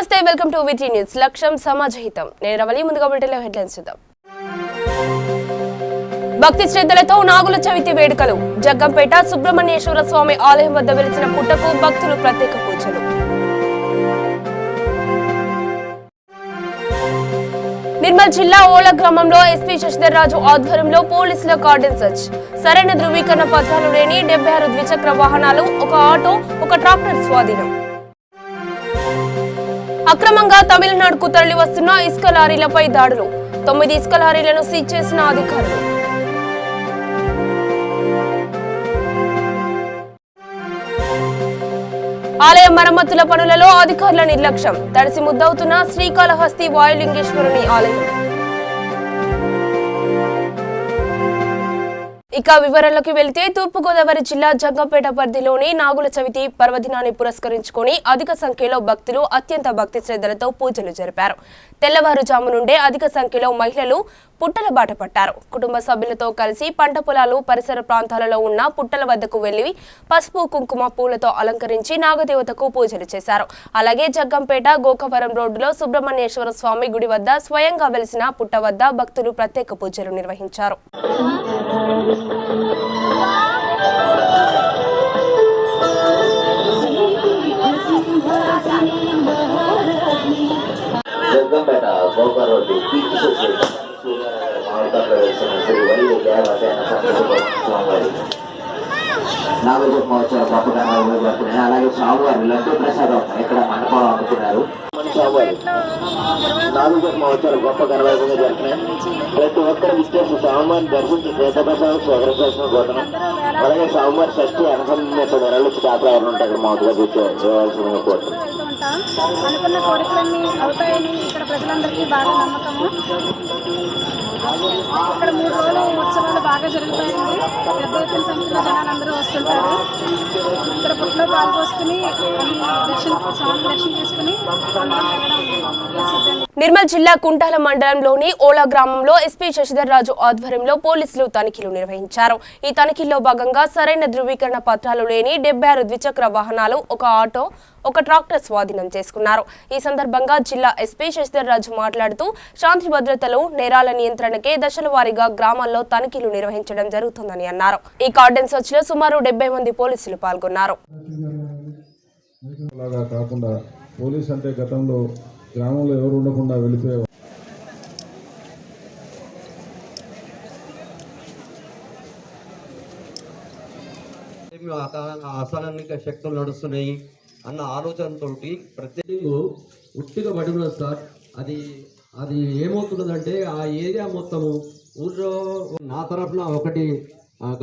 నమస్తే, welcome to విటి news. లక్ష్యం సమాజహితం. నేను రవలి. ముందుగా బులెటిన్లో హెడ్లైన్స్ చూద్దాం. భక్తి శ్రద్ధలతో నాగుల చవితి వేడుకలు. జగ్గంపేట సుబ్రహ్మణ్యేశ్వర స్వామి ఆలయం వద్ద వెలిసిన పుట్టకు భక్తులు ప్రత్యేక పూజలు. నిర్మల్ జిల్లా ఓల గ్రామంలో ఎస్పీ శశిధర్ రాజు ఆధ్వర్యంలో పోలీసుల కార్డన్ సర్చ్. సరైన ధృవీకరణ పత్రాలు లేని 76 ద్విచక్ర వాహనాలు, ఒక ఆటో, ఒక ట్రాక్టర్ స్వాధీనం. అక్రమంగా తమిళనాడుకు తరలి వస్తున్న ఇసుక లారీలపై దాడులు. 9 ఇసుక లారీలను సీజ్ చేసిన అధికారులు. ఆలయ మరమ్మతుల పనులలో అధికారుల నిర్లక్ష్యం. తడిసి ముద్దవుతున్న శ్రీకాళహస్తి వాయులింగేశ్వరుని ఆలయం. ఇక వివరాల్లోకి వెళితే తూర్పుగోదావరి జిల్లా జగ్గంపేట పరిధిలోని నాగుల చవితి పర్వదినాన్ని పురస్కరించుకొని అధిక సంఖ్యలో భక్తులు అత్యంత భక్తి శ్రద్ధలతో పూజలు జరిపారు. తెల్లవారుజాము నుండే అధిక సంఖ్యలో మహిళలు పుట్టల బాట పట్టారు. కుటుంబ సభ్యులతో కలిసి పంట పొలాలు, పరిసర ప్రాంతాలలో ఉన్న పుట్టల వద్దకు వెళ్లి పసుపు, కుంకుమ, పూలతో అలంకరించి నాగదేవతకు పూజలు చేశారు. అలాగే జగ్గంపేట గోకవరం రోడ్డులో సుబ్రహ్మణ్యేశ్వర స్వామి గుడి వద్ద స్వయంగా వెలిసిన పుట్ట వద్ద భక్తులు ప్రత్యేక పూజలు నిర్వహించారు. జగ్గంపేట గోకవరం రోడ్డు నాగజ మహోత్సవ గొప్పగా జరుపుకున్నాయి. అలాగే స్వామివారి లడ్డు ప్రసాదం ఇక్కడ మండపం అమ్ముతున్నారు. స్వామివారి నాగజ మహోత్సవాలు గొప్ప ఘనవైభవంగా జరుగుతున్నాయి. ప్రతి ఒక్కరు విశ్లేషణ స్వామివారిని దర్శించి తీర్థప్రసాదం స్వీకరించాల్సిన కోరుతున్నాం. అలాగే స్వామివారి షష్ఠి అనుసంధానం నెలలు కాపలావరణ ఉంటాయి. మామూలుగా చూసేవాల్సిన కోరుతున్నాం. అనుకున్న కోరికలన్నీ అవుతాయని ఇక్కడ ప్రజలందరికీ బాగా నమ్మకము. ఇక్కడ 3 రోజులు ఉత్సవాలు బాగా జరుగుతాయండి. పెద్ద ఎత్తున సంఖ్యలో జనాలు అందరూ వస్తుంటారు. ఇక్కడ పుట్లో పాల్గొసుకుని స్వామి దర్శనం చేసుకుని. నిర్మల్ జిల్లా కుంటాల మండలంలోని ఓలా గ్రామంలో ఎస్పీ శశిధర్ రాజు ఆధ్వర్యంలో పోలీసులు తనిఖీలు నిర్వహించారు. ఈ తనిఖీల్లో భాగంగా సరైన ధృవీకరణ పత్రాలు లేని 76 ద్విచక్ర వాహనాలు, ఒక ఆటో, ఒక ట్రాక్టర్ స్వాధీనం చేసుకున్నారు. ఈ సందర్భంగా జిల్లా ఎస్పీ శశిధర్ రాజు మాట్లాడుతూ శాంతి భద్రతలు, నేరాల నియంత్రణకే దశల వారీగా గ్రామాల్లో తనిఖీలు నిర్వహించడం జరుగుతుందని అన్నారు. ఈ కార్డన్ సర్చ్ లో సుమారు 70 మంది పోలీసులు పాల్గొన్నారు. పోలీస్ అంటే గతంలో గ్రామంలో ఎవరు ఉండకుండా వెళ్ళిపోయేవారు. అసాధారణ శక్తులు నడుస్తున్నాయి అన్న ఆలోచనతో ప్రత్యేకంగా ఉట్టిగా పడిన సార్. అది ఏమవుతున్నదంటే ఆ ఏరియా మొత్తము ఊళ్ళో నా తరఫున ఒకటి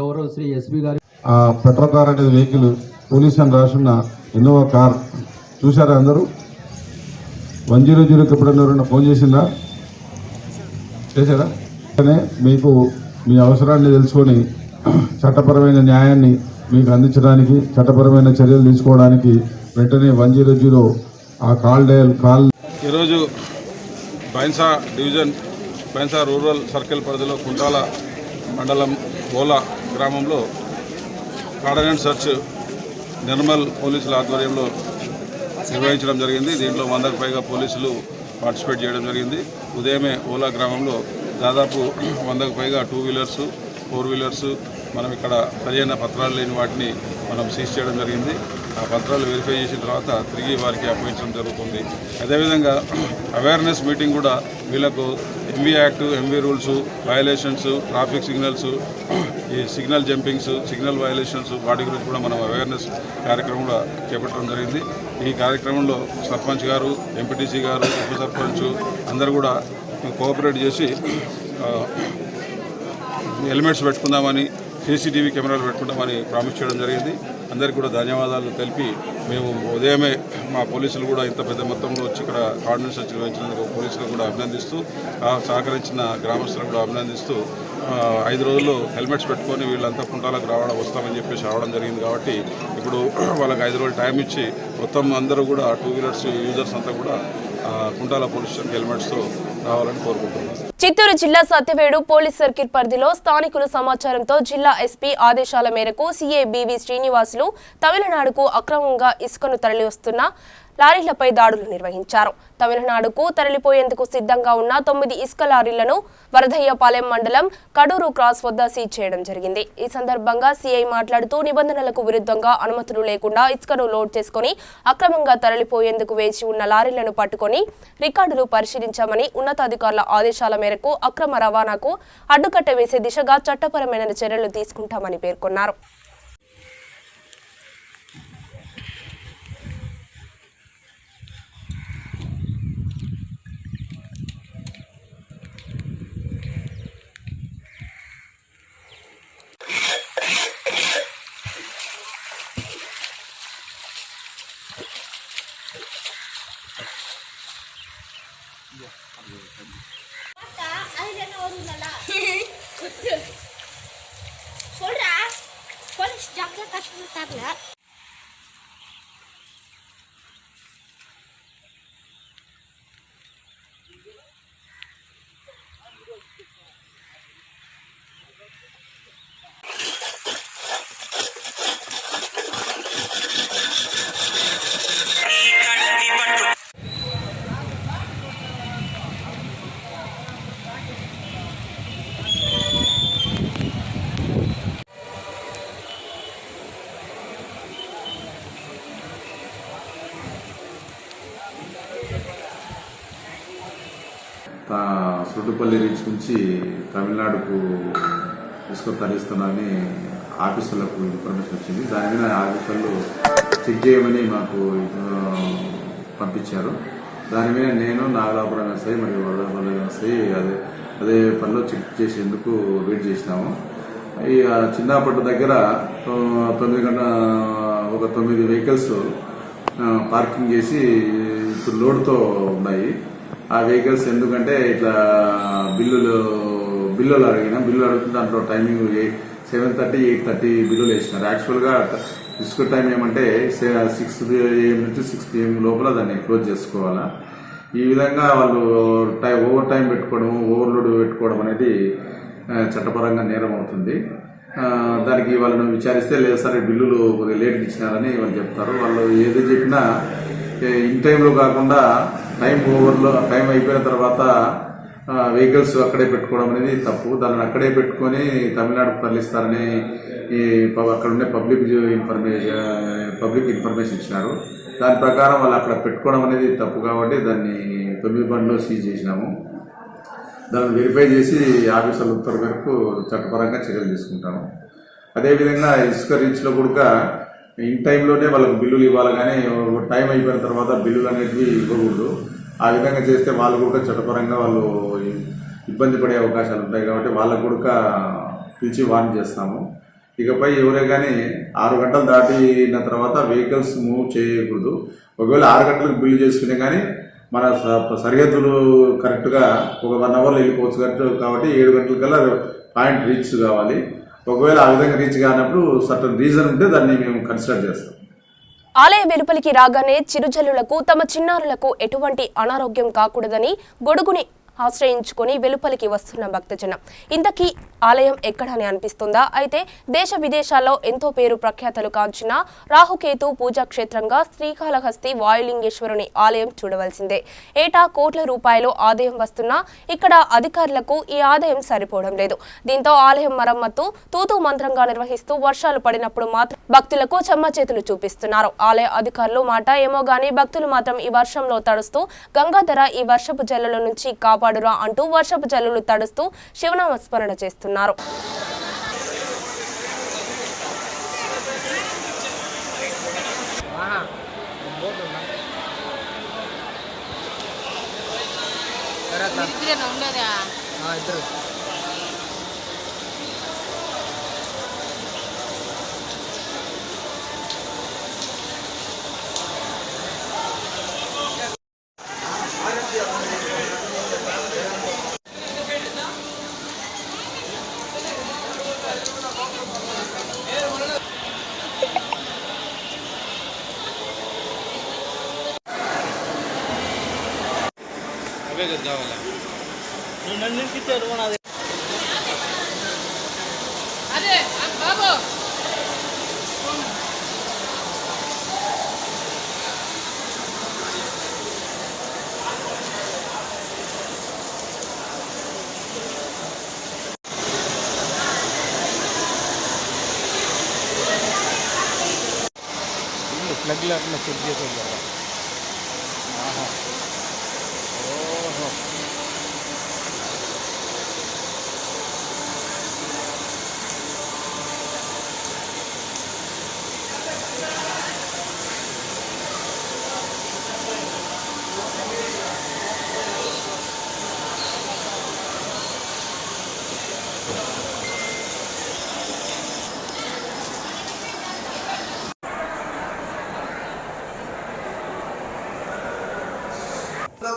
గౌరవ శ్రీ ఎస్పీ గారి పెట్రోల్ కార్ అనేది వెహికల్ పోలీస్ అని రాసున్న ఇన్నోవా కార్ చూసారా అందరూ? 100కి ఎప్పుడన్నా ఫోన్ చేసిందా? చేశారా? మీకు మీ అవసరాన్ని తెలుసుకొని చట్టపరమైన న్యాయాన్ని మీకు అందించడానికి, చట్టపరమైన చర్యలు తీసుకోవడానికి వెంటనే 100 ఆ కాల్. ఈరోజు Bhainsa division, Bhainsa rural circle పరిధిలో కుంటాల మండలం ఓలా గ్రామంలో కార్డనెన్స్ సర్చ్ నిర్మల్ పోలీసుల ఆధ్వర్యంలో నిర్వహించడం జరిగింది. దీంట్లో 100కు పైగా పోలీసులు పార్టిసిపేట్ చేయడం జరిగింది. ఉదయమే ఓలా గ్రామంలో దాదాపు 100కు పైగా 2 వీలర్స్, 4 వీలర్స్ మనం ఇక్కడ సరైన పత్రాలు లేని వాటిని మనం సీజ్ చేయడం జరిగింది. ఆ పత్రాలు వెరిఫై చేసిన తర్వాత తిరిగి వారికి అప్పగించడం జరుగుతుంది. అదేవిధంగా అవేర్నెస్ మీటింగ్ కూడా వీళ్ళకు MV act, MV rules, violations, traffic signals, ఈ సిగ్నల్ జంపింగ్స్, సిగ్నల్ వయలేషన్స్, వాటి గురించి కూడా మనం అవేర్నెస్ కార్యక్రమం కూడా చేపట్టడం జరిగింది. ఈ కార్యక్రమంలో సర్పంచ్ గారు, ఎంపీటీసీ గారు, ఉప సర్పంచ్ అందరూ కూడా కోఆపరేట్ చేసి హెల్మెట్స్ పెట్టుకుందామని, సీసీటీవీ కెమెరాలు పెట్టుకుంటామని ప్రామిస్ చేయడం జరిగింది. అందరికీ కూడా ధన్యవాదాలు తెలిపి మేము ఉదయమే మా పోలీసులు కూడా ఇంత పెద్ద మొత్తంలో వచ్చి ఇక్కడ కార్డనెన్స్ సర్చ్ నిర్వహించినందుకు పోలీసులు కూడా అభినందిస్తూ, సహకరించిన గ్రామస్తులను కూడా అభినందిస్తూ 5 రోజుల్లో హెల్మెట్స్ పెట్టుకొని వీళ్ళంతా కుంటాలకు వస్తామని చెప్పేసి రావడం జరిగింది. కాబట్టి ఇప్పుడు వాళ్ళకి 5 రోజులు టైం ఇచ్చి మొత్తం అందరూ కూడా 2 వీలర్స్ యూజర్స్ అంతా కూడా కుంటాల పోలీస్ స్టేషన్ హెల్మెట్స్తో రావాలని కోరుకుంటున్నాను. చిత్తూరు జిల్లా సత్యవేడు పోలీస్ సర్కిల్ పరిధిలో స్థానికుల సమాచారంతో జిల్లా ఎస్పీ ఆదేశాల మేరకు సీఏ బీవీ శ్రీనివాసులు తమిళనాడుకు అక్రమంగా ఇసుకను తరలివస్తున్న లారీలపై దాడులు నిర్వహించారు. తమిళనాడుకు తరలిపోయేందుకు సిద్ధంగా ఉన్న 9 ఇసుక లారీలను వరదయ్యపాలెం మండలం కడూరు క్రాస్ వద్ద సీజ్ చేయడం జరిగింది. ఈ సందర్భంగా సీఐ మాట్లాడుతూ నిబంధనలకు విరుద్ధంగా అనుమతులు లేకుండా ఇసుకను లోడ్ చేసుకుని అక్రమంగా తరలిపోయేందుకు వేచి ఉన్న లారీలను పట్టుకొని రికార్డులు పరిశీలించామని, ఉన్నతాధికారుల ఆదేశాల మేరకు అక్రమ రవాణాకు అడ్డుకట్ట వేసే దిశగా చట్టపరమైన చర్యలు తీసుకుంటామని పేర్కొన్నారు. சொல்றா போலீஸ் ஜாப்ல கஷ்டப்பட்டாங்க. సుట్టుపల్లి రీచ్ నుంచి తమిళనాడుకు ఇసుక తరలిస్తున్నారని ఆఫీసర్లకు ఇన్ఫర్మేషన్ వచ్చింది. దాని మీద ఆఫీసర్లు చెక్ చేయమని మాకు పంపించారు. దాని మీద నేను నాగలాపురం ఎస్ఐ మరియు వరదాపురం ఎస్ఐ అదే పనిలో చెక్ చేసేందుకు వెయిట్ చేసినాము. ఈ చిన్నపట్టు దగ్గర 9 వెహికల్స్ పార్కింగ్ చేసి ఇప్పుడు లోడ్తో ఉన్నాయి. ఆ వెహికల్స్ ఎందుకంటే ఇట్లా బిల్లులు అడుగుతుంది. దాంట్లో టైమింగ్ 7:30, 8:30 బిల్లులు వేసినారు. యాక్చువల్గా ఇసుక టైం ఏమంటే 6 AM నుంచి 6 PM లోపల దాన్ని క్లోజ్ చేసుకోవాలా. ఈ విధంగా వాళ్ళు ఓవర్ టైం పెట్టుకోవడం, ఓవర్లోడ్ పెట్టుకోవడం అనేది చట్టపరంగా నేరం అవుతుంది. దానికి వాళ్ళను విచారిస్తే లేదు సార్ బిల్లులు కొద్దిగా లేట్గా ఇచ్చినారని వాళ్ళు చెప్తారు. వాళ్ళు ఏది చెప్పినా ఇన్ టైంలో కాకుండా టైం అయిపోయిన తర్వాత వెహికల్స్ అక్కడే పెట్టుకోవడం అనేది తప్పు. దాన్ని అక్కడే పెట్టుకొని తమిళనాడుకు తరలిస్తారని అక్కడ ఉండే పబ్లిక్ ఇన్ఫర్మేషన్ ఇచ్చినారు. దాని ప్రకారం వాళ్ళు అక్కడ పెట్టుకోవడం అనేది తప్పు కాబట్టి దాన్ని 9 బండ్లు సీజ్ చేసినాము. దాన్ని వెరిఫై చేసి ఆఫీసర్ల ఉత్తర్వు మేరకు చట్టపరంగా చర్యలు తీసుకుంటాము. అదేవిధంగా ఇసుక రీచ్లో కూడా ఇన్ టైంలోనే వాళ్ళకు బిల్లులు ఇవ్వాలి, కానీ టైం అయిపోయిన తర్వాత బిల్లులు అనేటివి ఇవ్వకూడదు. ఆ విధంగా చేస్తే వాళ్ళు కూడా చట్టపరంగా వాళ్ళు ఇబ్బంది పడే అవకాశాలు ఉంటాయి కాబట్టి వాళ్ళకు కూడా పిలిచి వార్న్ చేస్తాము. ఇకపై ఎవరే కానీ 6 గంటలు దాటిన తర్వాత వెహికల్స్ మూవ్ చేయకూడదు. ఒకవేళ 6 గంటలకు బిల్లు చేసుకునే కానీ మన సరిహద్దులు కరెక్ట్గా ఒక 1 అవర్లో వెళ్ళిపోవచ్చు కాబట్టి 7 గంటలకల్లా పాయింట్ రీచ్ కావాలి. ఒకవేళ ఆ విధంగా రీచ్ కానప్పుడు సర్టన్ రీజన్ ఉంటే దాన్ని మేము కన్సిడర్ చేస్తాం. ఆలయ వెలుపలికి రాగానే చిరుజల్లులకు తమ చిన్నారులకు ఎటువంటి అనారోగ్యం కాకూడదని గొడుగుని ఆశ్రయించుకొని వెలుపలికి వస్తున్న భక్తజనం. ఇంతకీ ఆలయం ఎక్కడని అనిపిస్తుందా? అయితే దేశ విదేశాల్లో ఎంతో పేరు ప్రఖ్యాతలు కాంచిన రాహుకేతు పూజా క్షేత్రంగా శ్రీకాళహస్తి వాయులింగేశ్వరుని ఆలయం చూడవలసిందే. ఏటా కోట్ల రూపాయలు ఆదాయం వస్తున్నా ఇక్కడ అధికారులకు ఈ ఆదాయం సరిపోవడం లేదు. దీంతో ఆలయం మరమ్మత్తు తూతూ మంత్రంగా నిర్వహిస్తూ వర్షాలు పడినప్పుడు మాత్రం భక్తులకు చెమ్మ చేతులు చూపిస్తున్నారు. ఆలయ అధికారులు మాట ఏమో గానీ భక్తులు మాత్రం ఈ వర్షంలో తడుస్తూ గంగాధర ఈ వర్షపు జల్లుల నుంచి కాపాడురా అంటూ వర్షపు జల్లులు తడుస్తూ శివనామస్మరణ చేస్తున్నారు. అదే బాబు బగ్ లేకుండా చెక్ చేసేది కదా. ఓహో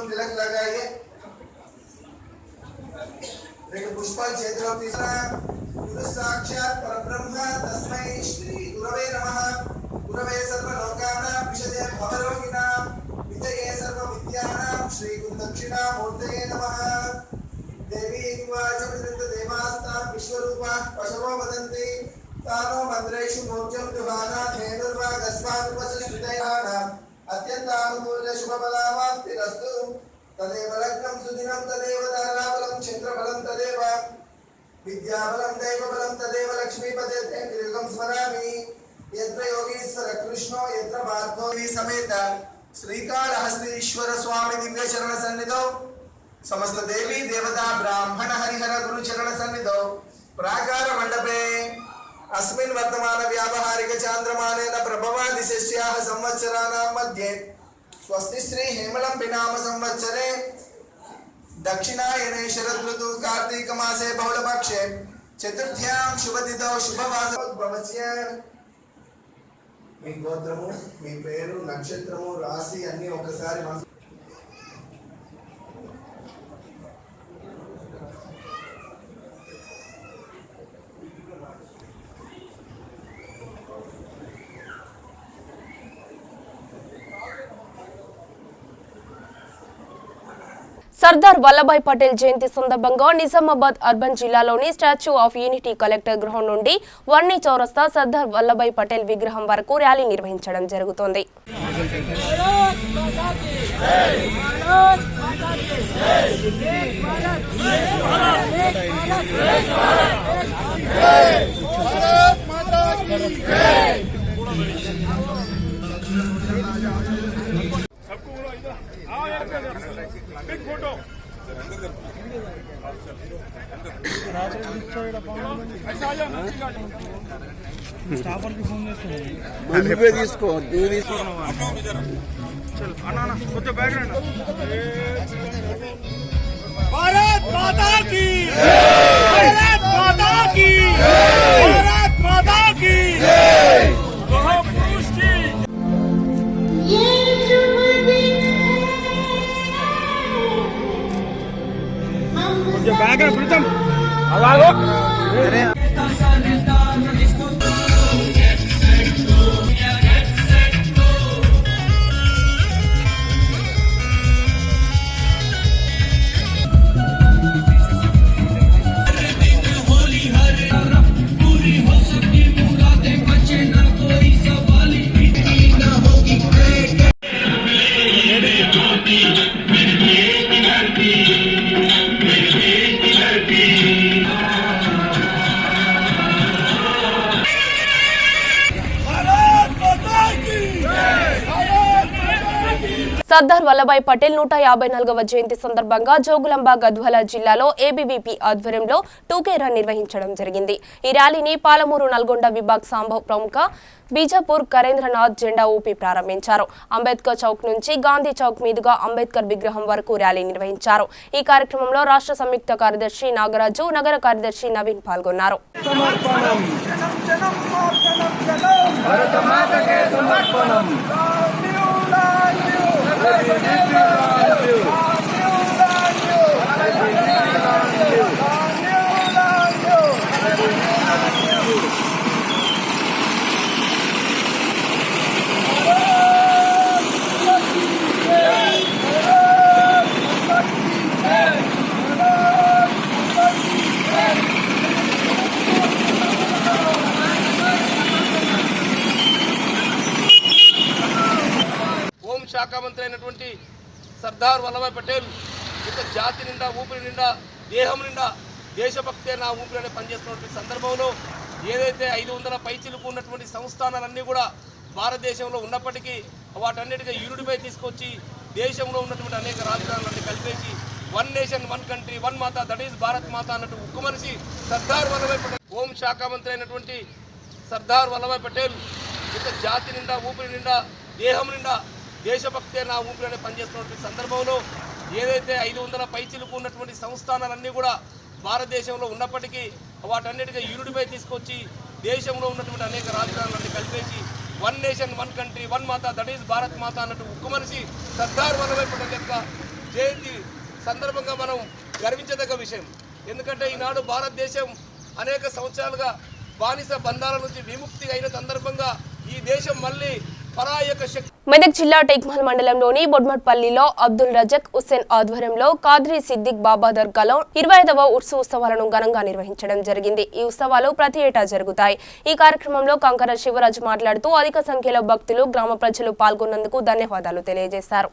तिलक लगाइए पुष्पाल चेतलो साक्षात् परब्रह्म तस्मै श्री गुरवे नमः। गुरवे सर्वलोकानां विषये भवरोगिणां विजये सर्वविद्यानां श्री गुरुदक्षिणामूर्तये नमः। देवी उवाच देवास्तां विश्वरूपा पशवो वदन्ति तानो मन्त्रेषु मोक्षं दुहाना धेनुर्वागस्वानुपसृष्टितयानाम् अत्यंतानुकूल शुभफलावाप्तिरस्तु। तदेव लग्नं सुदिनं तदेव ताराबलं चन्द्रबलं तदेव विद्याबलं दैवबलं तदेव लक्ष्मीपते दीर्घं स्मरामि। यत्र योगीश्वर कृष्णो यत्र पार्थो समेत श्रीकाళहस्तीश्वर स्वामी दिव्य चरण सन्निधौ समस्त देवी देवता ब्राह्मण हरिहर गुरु चरण सन्निधौ प्राकार मंडपे अस्मिन् वर्तमान व्यावहारिक चांद्रमानेन प्रभवादिशस्याः संवत्सराणां मध्ये स्वस्ति श्री हेमलंबि नाम संवत्सरे दक्षिणायने शरद ऋतु कार्तिक मासे बहुलपक्षे चतुर्थ्यां शुभतिथौ शुभवासोद्भवस्य మీ గోత్రము మీ పేరు నక్షత్రము రాశి అన్ని ఒకసారి సర్దార్ వల్లభాయ్ పటేల్ జయంతి సందర్భంగా నిజామాబాద్ అర్బన్ జిల్లాలోని స్టాచ్యూ ఆఫ్ యూనిటీ కలెక్టర్ గృహం నుండి వర్ణి చౌరస్తా సర్దార్ వల్లభాయ్ పటేల్ విగ్రహం వరకు ర్యాలీ నిర్వహించడం జరుగుతోంది. తీసుకో భారత్ మాతా కీ భారత్ మాతా కీ భారత్ మాతా కీ మహాపురుష్ కీ కొంచెం బ్యాగ్ ప్రీతం అలాగో సర్దార్ వల్లభాయ్ పటేల్ 154వ జయంతి సందర్భంగా జోగులాంబ గద్వాల జిల్లాలో ఏబీవీపీ ఆధ్వర్యంలో 2K రన్ నిర్వహించడం జరిగింది. ఈ ర్యాలీని పాలమూరు నల్గొండ విభాగ్ సంభవ్ ప్రముఖ బీజాపూర్ కరేంద్రనాథ్ జెండా ఊపి ప్రారంభించారు. అంబేద్కర్ చౌక్ నుంచి గాంధీ చౌక్ మీదుగా అంబేద్కర్ విగ్రహం వరకు ర్యాలీ నిర్వహించారు. ఈ కార్యక్రమంలో రాష్ట్ర సంయుక్త కార్యదర్శి నాగరాజు, నగర కార్యదర్శి నవీన్ పాల్గొన్నారు. శాఖ మంత్రి అయినటువంటి సర్దార్ వల్లభాయ్ పటేల్ ఇంత జాతి నిండా ఊపిరి నిండా దేహం నిండా దేశభక్తి నా ఊపిరి పనిచేస్తున్నటువంటి సందర్భంలో ఏదైతే 500 పైచిలకు ఉన్నటువంటి సంస్థానాలన్నీ కూడా భారతదేశంలో ఉన్నప్పటికీ వాటన్నిటికీ యూనిటీపై తీసుకొచ్చి దేశంలో ఉన్నటువంటి అనేక రాజధానులన్నీ కలిపేసి one nation one country one Mata, that is Bharat మాత అన్నట్టు ఉక్కు మనిషి సర్దార్ వల్లభాయ్ పటేల్, హోం శాఖ మంత్రి అయినటువంటి సర్దార్ వల్లభాయ్ పటేల్ ఇంత జాతి నిండా ఊపిరి నిండా దేహం నిండా దేశభక్తే నా ఊపిరి అనే పనిచేస్తున్నటువంటి సందర్భంలో ఏదైతే 500 పైచిలుకు ఉన్నటువంటి సంస్థానాలన్నీ కూడా భారతదేశంలో ఉన్నప్పటికీ వాటన్నిటికీ యూనిటీపై తీసుకొచ్చి దేశంలో ఉన్నటువంటి అనేక రాజధానులన్నీ కలిపేసి one nation one country one Mata, that is Bharat మాత అన్నట్టు ఉక్కు మనిషి సర్దార్ వల్లభాయ్ పటేల్ యొక్క జయంతి సందర్భంగా మనం గర్వించదగ్గ విషయం. ఎందుకంటే ఈనాడు భారతదేశం అనేక సంవత్సరాలుగా బానిస బంధాల నుంచి విముక్తి అయిన సందర్భంగా ఈ దేశం మళ్ళీ పరాయక శక్తి. మెదక్ జిల్లా టెక్మాల్ మండలంలోని బొడ్మట్పల్లిలో అబ్దుల్ రజక్ హుస్సేన్ ఆధ్వర్యంలో కాద్రీ సిద్దిక్ బాబా దర్గాలో 25వ ఉర్సు ఉత్సవాలను ఘనంగా నిర్వహించడం జరిగింది. ఈ ఉత్సవాలు ప్రతి ఏటా జరుగుతాయి. ఈ కార్యక్రమంలో కంకర శివరాజు మాట్లాడుతూ అధిక సంఖ్యలో భక్తులు గ్రామ ప్రజలు పాల్గొన్నందుకు ధన్యవాదాలు తెలియజేశారు.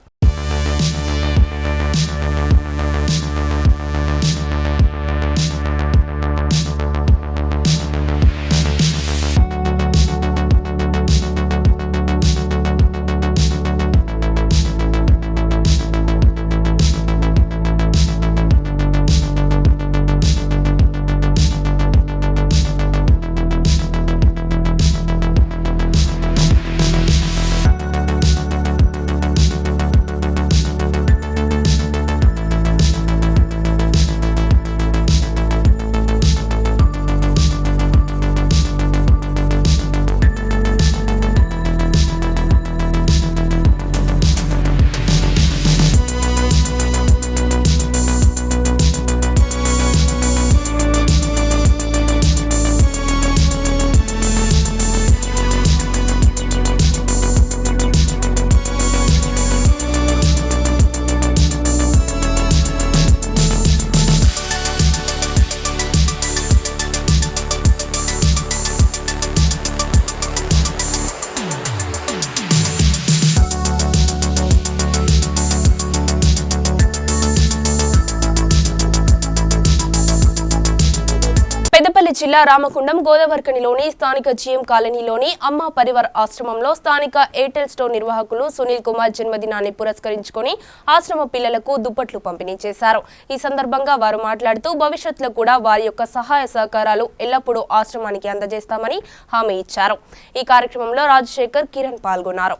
పెద్దపల్లి జిల్లా రామకుండం గోదావరికనిలోని స్థానిక జీఎం కాలనీలోని అమ్మ పరివార్ ఆశ్రమంలో స్థానిక ఎయిర్టెల్ స్టోర్ నిర్వాహకులు సునీల్ కుమార్ జన్మదినాన్ని పురస్కరించుకొని ఆశ్రమ పిల్లలకు దుప్పట్లు పంపిణీ చేశారు. ఈ సందర్భంగా వారు మాట్లాడుతూ భవిష్యత్తులో కూడా వారి యొక్క సహాయ సహకారాలు ఎల్లప్పుడూ ఆశ్రమానికి అందజేస్తామని హామీ ఇచ్చారు. ఈ కార్యక్రమంలో రాజశేఖర్, కిరణ్ పాల్గొన్నారు.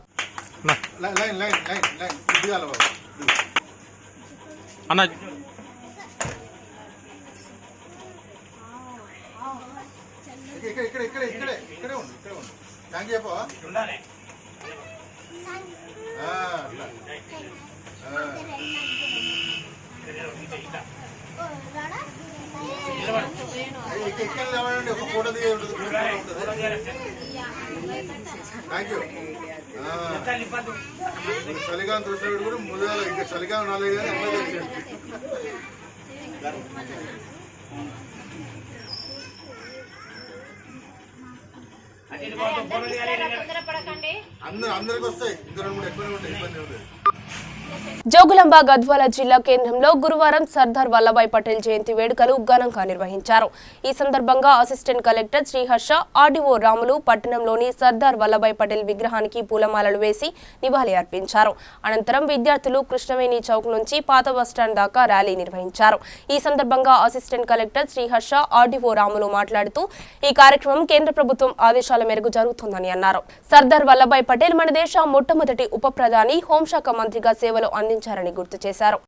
చలికాలం చూసినప్పుడు కూడా ముందుగా ఇంకా చలికాలం రాలేదు కానీ అందరికి వస్తాయి. ఇంకా 2-3 ఎక్కువనే ఉంటాయి, ఇబ్బంది ఉంటుంది. జోగులాంబ గద్వాల జిల్లా కేంద్రంలో గురువారం సర్దార్ వల్లభాయ్ పటేల్ జయంతి వేడుకలు ఘనంగా నిర్వహించారు. ఈ సందర్భంగా assistant collector Sriharsha, RDO Ramulu పట్టణంలోని సర్దార్ వల్లభాయ్ పటేల్ విగ్రహానికి పూలమాలలు వేసి నివాళి అర్పించారు. అనంతరం విద్యార్థులు కృష్ణవేణి చౌక్ నుంచి పాత బస్టాండ్ దాకా ర్యాలీ నిర్వహించారు. ఈ సందర్భంగా assistant collector Sriharsha, RDO Ramulu మాట్లాడుతూ ఈ కార్యక్రమం కేంద్ర ప్రభుత్వం ఆదేశాల మేరకు జరుగుతుందని అన్నారు. సర్దార్ వల్లభాయ్ పటేల్ మన దేశ మొట్టమొదటి ఉప ప్రధాని, హోంశాఖ మంత్రిగా సేవలు అందించారని గుర్తు చేశారు.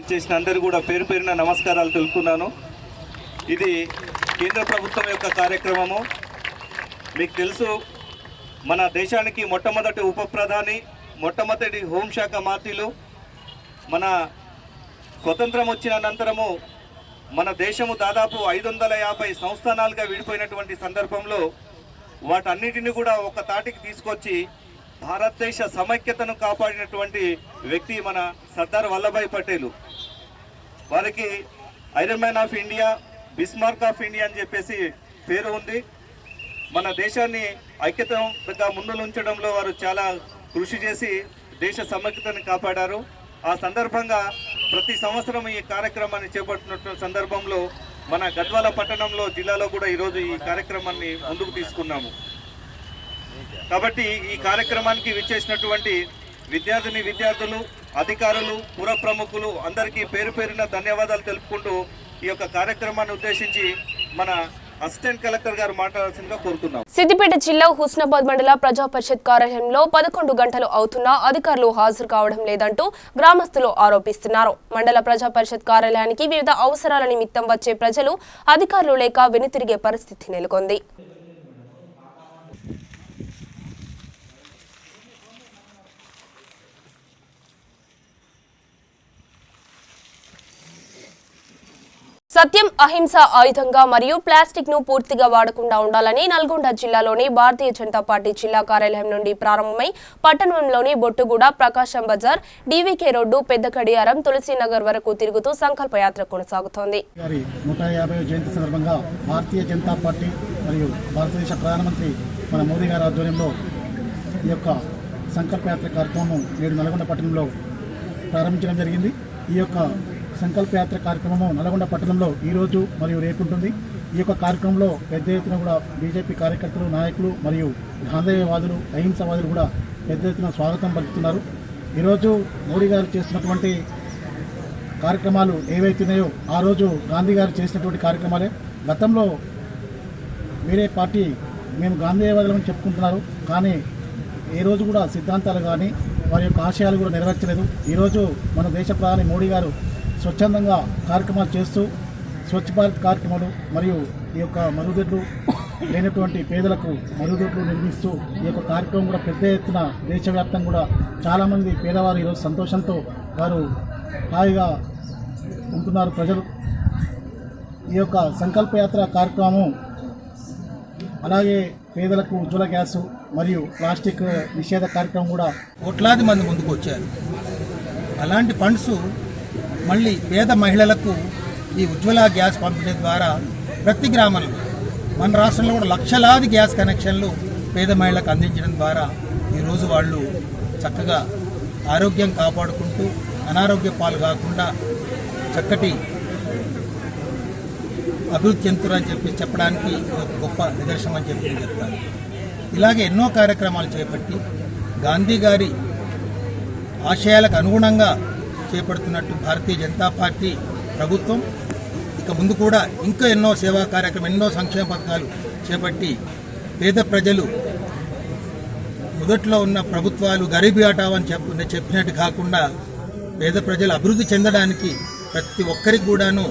చేసిన అందరూ కూడా పేరు పేరున నమస్కారాలు తెలుపుకున్నాను. ఇది కేంద్ర ప్రభుత్వం యొక్క కార్యక్రమము. మీకు తెలుసు, మన దేశానికి మొట్టమొదటి ఉప ప్రధాని, మొట్టమొదటి హోంశాఖ మంత్రులు మన స్వతంత్రం వచ్చిన అనంతరము మన దేశము దాదాపు 550 సంస్థానాలుగా విడిపోయినటువంటి సందర్భంలో వాటన్నిటిని కూడా ఒక తాటికి తీసుకొచ్చి భారతదేశ సమైక్యతను కాపాడినటువంటి వ్యక్తి మన సర్దార్ వల్లభాయ్ పటేల్. వారికి iron man of India, Bismarck of India అని చెప్పేసి పేరు ఉంది. మన దేశాన్ని ఐక్యతగా ముందుంచడంలో వారు చాలా కృషి చేసి దేశ సమైక్యతను కాపాడారు. ఆ సందర్భంగా ప్రతి సంవత్సరం ఈ కార్యక్రమాన్ని చేపట్టిన సందర్భంలో మన గద్వాల పట్టణంలో జిల్లాలో కూడా ఈరోజు ఈ కార్యక్రమాన్ని ముందుకు తీసుకున్నాము. కాబట్టి ఈ కార్యక్రమానికి విచ్చేసినటువంటి విద్యార్థులు, అధికారులు, పుర ప్రముఖులు అందరికీ పేరు పేరున ధన్యవాదాలు తెలుపుకుంటూ ఈ యొక్క కార్యక్రమాన్ని ఉద్దేశించి మన అసిస్టెంట్ కలెక్టర్ గారు మాట్లాడాల్సిందిగా కోరుతున్నాం. సిద్దిపేట జిల్లా హుస్నాబాద్ మండల ప్రజా పరిషత్ కార్యాలయంలో 11 గంటలు అవుతున్నా అధికారులు హాజరు కావడం లేదంటూ గ్రామస్తులు ఆరోపిస్తున్నారు. మండల ప్రజా పరిషత్ కార్యాలయానికి వివిధ అవసరాల నిమిత్తం వచ్చే ప్రజలు అధికారులు లేక వెనుతిరిగే పరిస్థితి నెలకొంది. సత్యం అహింస ఆయుధంగా మరియు ప్లాస్టిక్ ను పూర్తిగా వాడకుండా ఉండాలని నల్గొండ జిల్లాలోని భారతీయ జనతా పార్టీ జిల్లా కార్యాలయం నుండి ప్రారంభమై పట్టణంలోని బొట్టుగూడ, ప్రకాశం బజార్, డీవీకే రోడ్డు, పెద్ద కడియారం, తులసీనగర్ వరకు తిరుగుతూ సంకల్పయాత్ర కొనసాగుతోంది. 150వ జయంతి సందర్భంగా భారతీయ జనతా పార్టీ మరియు భారతదేశ ప్రధానమంత్రి మన మోదీ గారి ఆధ్వర్యంలో ఈ యొక్క సంకల్పయాత్ర కార్యక్రమం నేడు నల్గొండ పట్టణంలో ప్రారంభించడం జరిగింది. ఈ యొక్క సంకల్పయాత్ర కార్యక్రమం నల్గొండ పట్టణంలో ఈరోజు మరియు రేపు ఉంటుంది. ఈ యొక్క కార్యక్రమంలో పెద్ద ఎత్తున కూడా బీజేపీ కార్యకర్తలు, నాయకులు మరియు గాంధేయవాదులు, అహింసవాదులు కూడా పెద్ద ఎత్తున స్వాగతం పలుకుతున్నారు. ఈరోజు మోడీ గారు చేస్తున్నటువంటి కార్యక్రమాలు ఏవైతున్నాయో ఆ రోజు గాంధీ గారు చేసినటువంటి కార్యక్రమాలే. గతంలో వేరే పార్టీ మేము గాంధేయవాదులను చెప్పుకుంటున్నారు, కానీ ఏ రోజు కూడా సిద్ధాంతాలు కానీ వారి యొక్క ఆశయాలు కూడా నెరవేర్చలేదు. ఈరోజు మన దేశ ప్రధాని మోడీ గారు స్వచ్ఛందంగా కార్యక్రమాలు చేస్తూ స్వచ్ఛ భారత్ కార్యక్రమాలు మరియు ఈ యొక్క మరుగుదొడ్లు లేనటువంటి పేదలకు మరుగుదొడ్లు నిర్మిస్తూ ఈ యొక్క కార్యక్రమం కూడా పెద్ద ఎత్తున దేశవ్యాప్తంగా కూడా చాలామంది పేదవారు ఈరోజు సంతోషంతో వారు హాయిగా ఉంటున్నారు ప్రజలు. ఈ యొక్క సంకల్పయాత్ర కార్యక్రమం అలాగే పేదలకు ఉజ్వల గ్యాసు మరియు ప్లాస్టిక్ నిషేధ కార్యక్రమం కూడా కోట్లాది మంది ముందుకు వచ్చారు. అలాంటి ఫండ్స్ మళ్ళీ పేద మహిళలకు ఈ ఉజ్వల గ్యాస్ పంపిణీ ద్వారా ప్రతి గ్రామంలో మన రాష్ట్రంలో కూడా లక్షలాది గ్యాస్ కనెక్షన్లు పేద మహిళలకు అందించడం ద్వారా ఈరోజు వాళ్ళు చక్కగా ఆరోగ్యం కాపాడుకుంటూ అనారోగ్య పాలు కాకుండా చక్కటి అభివృద్ధి చెందుతారని చెప్పడానికి ఒక గొప్ప నిదర్శనం అని చెప్పి చెప్తాను. ఇలాగే ఎన్నో కార్యక్రమాలు చేపట్టి గాంధీ గారి ఆశయాలకు అనుగుణంగా చేపడుతున్నట్టు భారతీయ జనతా పార్టీ ప్రభుత్వం ఇక ముందు కూడా ఇంకా ఎన్నో సేవా కార్యక్రమం, ఎన్నో సంక్షేమ పథకాలు చేపట్టి పేద ప్రజలు మొదట్లో ఉన్న ప్రభుత్వాలు గరీబీ హఠావ్ అని చెప్పినట్టు కాకుండా పేద ప్రజలు అభివృద్ధి చెందడానికి ప్రతి ఒక్కరికి కూడాను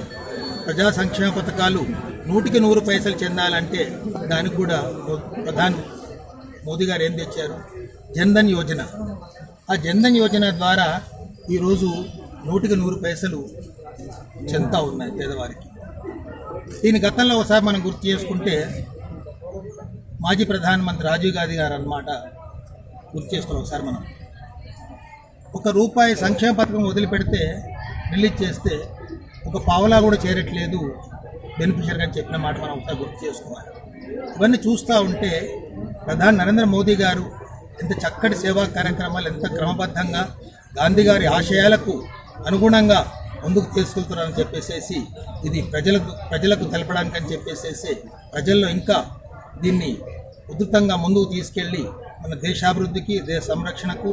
ప్రజా సంక్షేమ పథకాలు 100కి 100 పైసలు చెందాలంటే దానికి కూడా ప్రధాని మోదీ గారు ఏం తెచ్చారు? జన్ధన్ యోజన. ఆ జన్ధన్ యోజన ద్వారా ఈరోజు 100కి 100 పైసలు చెందుతూ ఉన్నాయి పేదవారికి. దీని గతంలో ఒకసారి మనం గుర్తు చేసుకుంటే మాజీ ప్రధానమంత్రి రాజీవ్ గాంధీ గారు అన్నమాట గుర్తు చేసుకోవాలి. ఒకసారి మనం ₹1 సంక్షేమ పథకం వదిలిపెడితే రిలీజ్ చేస్తే ఒక పావలా కూడా చేరట్లేదు బెనిఫిషియరీగా చెప్పిన మాట మనం ఒకసారి గుర్తు చేసుకోవాలి. ఇవన్నీ చూస్తూ ఉంటే ప్రధాని నరేంద్ర మోదీ గారు ఎంత చక్కటి సేవా కార్యక్రమాలు ఎంత క్రమబద్ధంగా గాంధీ గారి ఆశయాలకు అనుగుణంగా ముందుకు తీసుకెళ్తున్నారని చెప్పేసి ఇది ప్రజలకు తెలపడానికి అని చెప్పేసి ప్రజల్లో ఇంకా దీన్ని ఉధృతంగా ముందుకు తీసుకెళ్ళి మన దేశాభివృద్ధికి, దేశ సంరక్షణకు,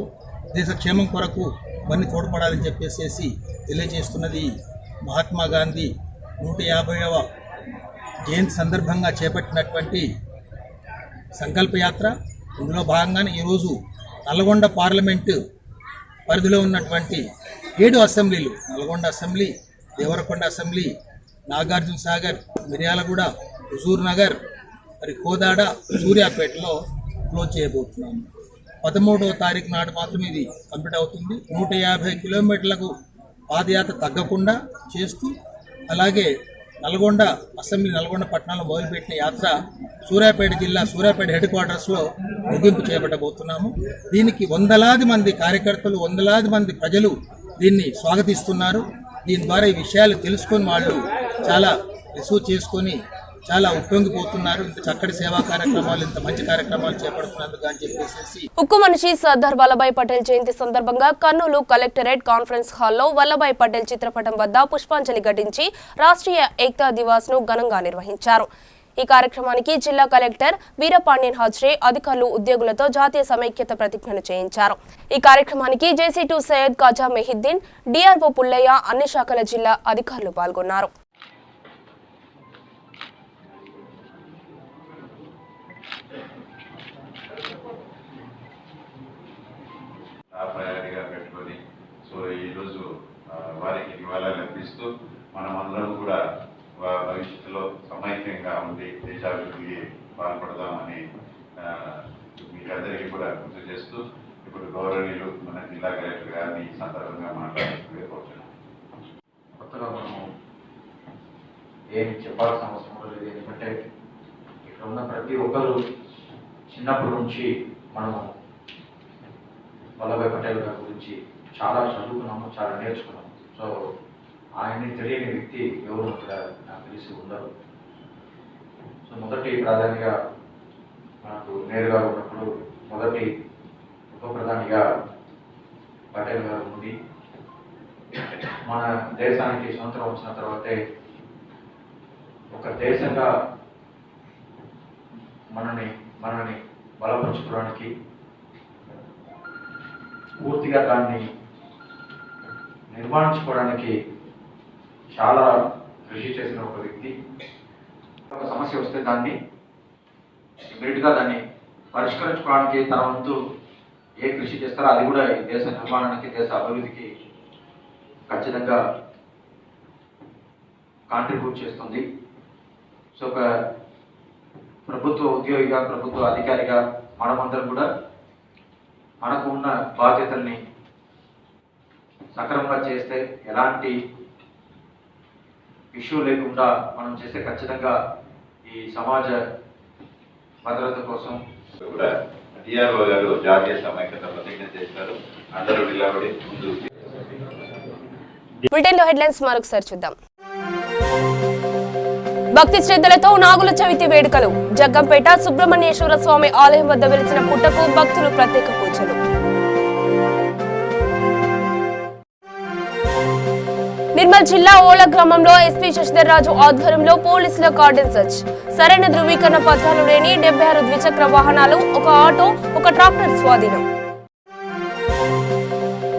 దేశ క్షేమం కొరకు ఇవన్నీ తోడ్పడాలని చెప్పేసి తెలియజేస్తున్నది మహాత్మా గాంధీ 150వ జయంతి సందర్భంగా చేపట్టినటువంటి సంకల్పయాత్ర. ఇందులో భాగంగానే ఈరోజు నల్గొండ పార్లమెంటు పరిధిలో ఉన్నటువంటి 7 అసెంబ్లీలు, నల్గొండ అసెంబ్లీ, దేవరకొండ అసెంబ్లీ, నాగార్జున సాగర్, మిర్యాలగూడ, హుజూర్ నగర్, మరి కోదాడ, సూర్యాపేటలో క్లోజ్ చేయబోతున్నాము. 13వ తారీఖు నాడు మాత్రం ఇది కంప్లీట్ అవుతుంది. 150 కిలోమీటర్లకు పాదయాత్ర తగ్గకుండా చేస్తూ అలాగే నల్గొండ అసెంబ్లీ నల్గొండ పట్టణంలో మొదలుపెట్టిన యాత్ర సూర్యాపేట జిల్లా సూర్యాపేట హెడ్ క్వార్టర్స్లో ముగింపు చేపట్టబోతున్నాము. దీనికి వందలాది మంది కార్యకర్తలు, వందలాది మంది ప్రజలు దీన్ని స్వాగతిస్తున్నారు. దీని ద్వారా ఈ విషయాలు తెలుసుకొని వాళ్ళు చాలా రిసీవ్ చేసుకొని చాలా ఉప్పొంగిపోతున్నారు. ఇంత చక్కటి సేవా కార్యక్రమాలు, ఇంత మంచి కార్యక్రమాలు చేపడుతున్నందుకు అని చెప్పేసి ఉక్కు మనిషి సర్దార్ వల్లభాయ్ పటేల్ జయంతి సందర్భంగా కర్నూలు కలెక్టరేట్ కాన్ఫరెన్స్ హాల్లో వల్లభాయ్ పటేల్ చిత్రపటం వద్ద పుష్పాంజలి ఘటించి రాష్ట్రీయ ఏక్తా దివాస్ ను ఘనంగా నిర్వహించారు. ఈ కార్యక్రమానికి జిల్లా కలెక్టర్ వీరపాండ్యన్ హాజ్రే అధికారులు, ఉద్యోగులతో జాతీయ సమైక్యత ప్రతిజ్ఞను చేయించారు. ఈ కార్యక్రమానికి జేసీ2 సయ్యద్ ఖాజా మెహిద్దీన్, డిఆర్ఓ పుల్లయ్య, అన్ని శాఖల జిల్లా అధికారులు పాల్గొన్నారు. ప్రయారిటీగా పెట్టుకొని ఈరోజు వారికి నివాళులు అర్పిస్తూ మనం అందరం కూడా భవిష్యత్తులో సమైక్యంగా ఉండి దేశాభివృద్ధికి పాల్పడదామని మీకందరికీ కూడా గుర్తు చేస్తూ ఇప్పుడు గౌరవనీయులు మన జిల్లా కలెక్టర్ గారిని ఈ సందర్భంగా మాట్లాడుతున్నాం. కొత్తగా మనము ఏమి చెప్పాల్సిన అవసరం లేదు. ఎందుకంటే ఇక్కడ ఉన్న ప్రతి ఒక్కరు చిన్నప్పటి నుంచి మనము వల్లభాయ్ పటేల్ గారి గురించి చాలా చదువుకున్నాము, చాలా నేర్చుకున్నాము. సో ఆయన్ని తెలియని వ్యక్తి ఎవరు ఇక్కడ నాకు తెలిసి ఉండరు. సో మొదటి ప్రాధాన్యగా మనకు నేరుగా ఉన్నప్పుడు మొదటి ఉప ప్రధానిగా పటేల్ గారు ఉంది. మన దేశానికి స్వతంత్రం వచ్చిన తర్వాతే ఒక దేశంగా మనని బలపరుచుకోవడానికి పూర్తిగా దాన్ని నిర్మాణించుకోవడానికి చాలా కృషి చేసిన ఒక వ్యక్తి. ఒక సమస్య వస్తే దాన్ని ఇమీడియట్గా దాన్ని పరిష్కరించుకోవడానికి తన వంతు ఏ కృషి చేస్తారో అది కూడా ఈ దేశ నిర్మాణానికి, దేశ అభివృద్ధికి ఖచ్చితంగా కాంట్రిబ్యూట్ చేస్తుంది. సో ఒక ప్రభుత్వ ఉద్యోగిగా, ప్రభుత్వ అధికారిగా మనమందరం కూడా మనకు ఉన్న బాధ్యతల్ని సక్రమంగా చేస్తే, ఎలాంటి ఇష్యూ లేకుండా మనం చేస్తే ఖచ్చితంగా ఈ సమాజ భద్రత కోసం కూడా డిఆర్ఓ గారు జాతీయ సమైక్యత ప్రతిజ్ఞ చేస్తారు. అందరూ నిలబడి ముందు. బ్రిటన్లో హెడ్లైన్స్ మరొకసారి చూద్దాం. భక్తి శ్రద్ధలతో నాగుల చవితి వేడుకలు. జగ్గంపేట సుబ్రహ్మణ్యేశ్వర స్వామి ఆలయం వద్ద వెలిసిన పుట్టకు భక్తులు ప్రత్యేక పూజలు. నిర్మల్ జిల్లా ఓల గ్రామంలో ఎస్పీ శశిధర్ రాజు ఆధ్వర్యంలో పోలీసుల కార్డన్ సర్చ్. సరైన ధృవీకరణ పత్రాలు లేని 76 ద్విచక్ర వాహనాలు, ఒక ఆటో, ఒక ట్రాక్టర్ స్వాధీనం.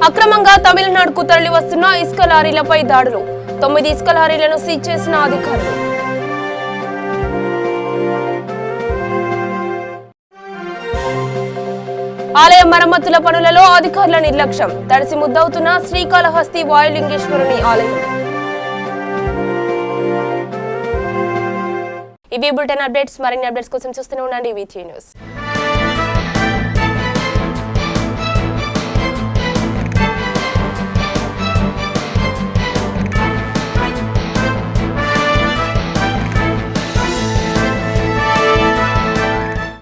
అక్రమంగా తమిళనాడుకు తరలి వస్తున్న ఇసుక లారీలపై దాడులు. 9 ఇసుక లారీలను సీజ్ చేసిన అధికారులు. ఆలయ మరమ్మతుల పనులలో అధికారుల నిర్లక్ష్యం. తడిసి ముద్దవుతున్న శ్రీకాళహస్తి వాయులింగేశ్వరుని ఆలయం. ఇవి బులెటిన్ అప్డేట్స్. మరిన్ని అప్డేట్స్ కోసం చూస్తూనే ఉండండి VT న్యూస్.